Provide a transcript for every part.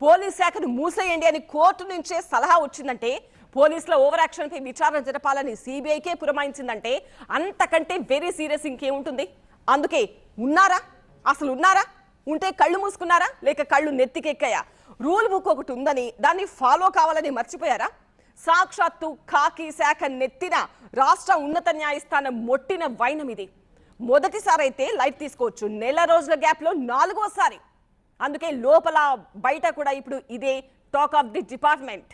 Police శాఖను మూసేయండి అని court నుంచే సలహా వచ్చిందంటే, పోలీసుల ఓవర్ యాక్షన్ పై విచారణ జరపాలని సిబిఐకే పురమాయించిందంటే అంతకంటే వెరీ సీరియస్ ఇంకేముంటుంది? అందుకే ఉన్నారా? అసలు ఉన్నారా? ఉంటే కళ్ళు మూసుకున్నారా లేక కళ్ళు నెత్తికెక్కాయా? రూల్ బుక్ ఒకటి ఉందని దాన్ని ఫాలో కావాలని మర్చిపోయారా? సాక్షాత్తు ఖాకీ శాఖ నెత్తిన రాష్ట్ర ఉన్నత న్యాయస్థానం మొట్టిన వైనం ఇది. మొదటిసారి అయితే లైట్ తీసుకోవచ్చు, నెల రోజుల గ్యాప్ లో 4వసారి. అందుకే లోపల బయట కూడా ఇప్పుడు ఇదే talk of the department.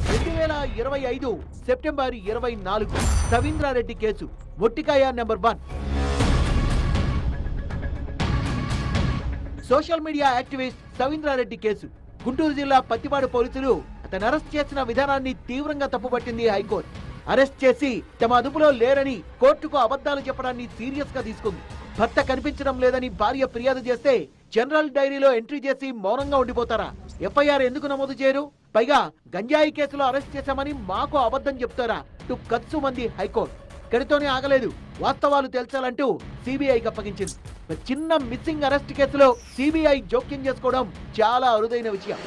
2025 September 24 Ravindra Reddy case మొట్టికాయ number 1. Social media activist Ravindra Reddy case. Guntur జిల్లా పత్తిపాడు పోలీసులు అతను అరెస్ట్ చేసిన విధానాన్ని తీవ్రంగా తప్పుపట్టింది హైకోర్టు. అరెస్ట్ చేసి తమ అదుపులో లేరని కోర్టుకు అబద్ధాలు చెప్పడాన్ని సీరియస్ గా తీసుకుంది. భర్త కనిపించడం లేదని భార్య ఫిర్యాదు చేస్తే జనరల్ డైరీలో ఎంట్రీ చేసి మౌనంగా ఉండిపోతారా? ఎఫ్ఐఆర్ ఎందుకు నమోదు చేయరు? పైగా గంజాయి కేసులో అరెస్ట్ చేశామని మాకు అబద్ధం చెప్తారా? కత్సు మంది హైకోర్టు. ఇక్కడితోనే ఆగలేదు, వాస్తవాలు తెలుసాలంటూ సిబిఐకి అప్పగించింది. చిన్న మిస్సింగ్ అరెస్ట్ కేసులో సిబిఐ జోక్యం చేసుకోవడం చాలా అరుదైన విషయం.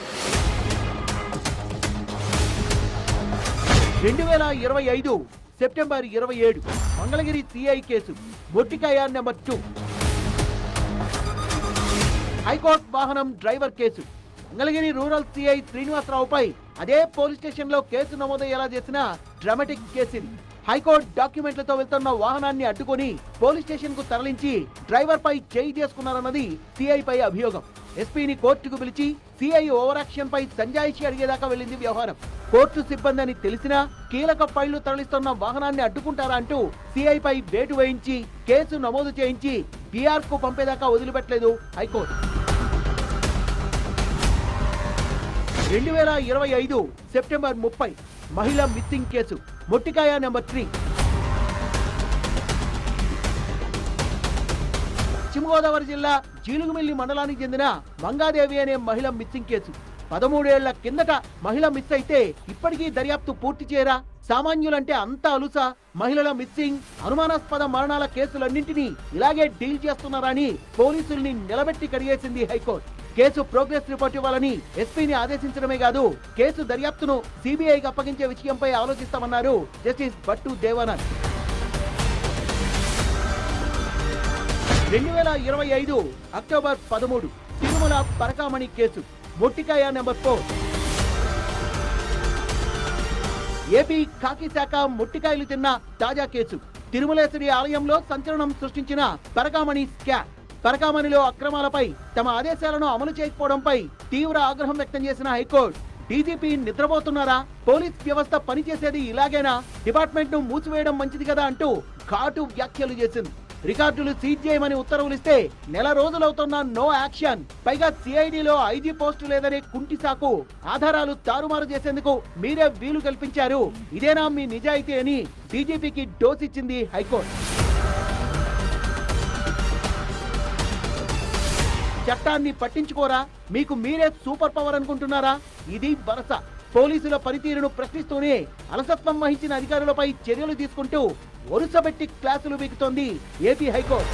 2025 సెప్టెంబర్ 27 మంగళగిరి సిఐ కేసు మొట్టికాయ నెంబర్ 2. హైకోర్టు వాహనం driver case. Mangalagiri rural CI శ్రీనివాసరావుపై అదే పోలీస్ స్టేషన్ లో కేసు నమోదయ్యేలా చేసిన డ్రామాటిక్ కేసు ఇది. హైకోర్టు డాక్యుమెంట్లతో వెళ్తున్న వాహనాన్ని అడ్డుకొని పోలీస్ స్టేషన్ కు తరలించి డ్రైవర్ పై చేయి చేసుకున్నారన్నది సిఐ పై అభియోగం. ఎస్పీని కోర్టుకు పిలిచి సిఐ ఓవర్ యాక్షన్ పై సంజాయిషి అడిగేదాకా వెళ్లింది వ్యవహారం. కోర్టు సిబ్బంది అని తెలిసినా కీలక ఫైళ్లు తరలిస్తున్న వాహనాన్ని అడ్డుకుంటారా అంటూ సిఐ పై వేటు వేయించి కేసు నమోదు చేయించి పిఆర్ కు పంపేదాకా వదిలిపెట్టలేదు హైకోర్టు. 2025 సెప్టెంబర్ 30 మహిళ మిస్సింగ్ కేసు మొట్టికాయ నెంబర్ 3. పశ్చిమ గోదావరి జిల్లా జీలుగుమిల్లి మండలానికి చెందిన మంగాదేవి అనే మహిళ మిస్సింగ్ కేసు. 13 ఏళ్ల కిందట మహిళ మిస్ అయితే ఇప్పటికీ దర్యాప్తు పూర్తి చేయరా? సామాన్యులంటే అంత అలుసా? మహిళల మిస్సింగ్, అనుమానాస్పద మరణాల కేసులన్నింటినీ ఇలాగే డీల్ చేస్తున్నారని పోలీసుల్ని నిలబెట్టి కడిగేసింది హైకోర్టు. కేసు ప్రోగ్రెస్ రిపోర్ట్ ఇవ్వాలని ఎస్పీని ఆదేశించడమే కాదు, కేసు దర్యాప్తును సిబిఐకి అప్పగించే విషయంపై ఆలోచిస్తామన్నారు justice Bhattu Devanand. 2025 October 13 Tirumala Parakamani case మొట్టికాయ నెంబర్ 4. ఏపీ ఖాకీ శాఖ మొట్టికాయలు తిన్న తాజా కేసు. తిరుమలేశ్వరి ఆలయంలో సంచలనం సృష్టించిన పరకామణి స్కామ్. పరకామణిలో అక్రమాలపై తమ ఆదేశాలను అమలు చేయకపోవడంపై తీవ్ర ఆగ్రహం వ్యక్తం చేసిన హైకోర్టు డీజీపీ నిద్రపోతున్నారా? పోలీస్ వ్యవస్థ పనిచేసేది ఇలాగేనా? డిపార్ట్మెంట్ ను మూసివేయడం మంచిది కదా అంటూ ఘాటు వ్యాఖ్యలు చేసింది. రికార్డులు సీజ్ చేయమని ఉత్తర్వులిస్తే నెల రోజులవుతున్న నో యాక్షన్. పైగా సిఐడిలో ఐజీ పోస్టు లేదనే కుంటి సాకు ఆధారాలు తారుమారు చేసేందుకు మీరే వీలు కల్పించారు. ఇదేనా మీ నిజాయితీ అని డీజీపీకి డోస్ ఇచ్చింది హైకోర్టు. చట్టాన్ని పట్టించుకోరా? మీకు మీరే సూపర్ పవర్ అనుకుంటున్నారా? ఇది వరస. పోలీసుల పనితీరును ప్రశ్నిస్తూనే అలసత్వం వహించిన అధికారులపై చర్యలు తీసుకుంటూ వరుసబెట్టి క్లాసులు బీకుతోంది ఏపీ హైకోర్టు.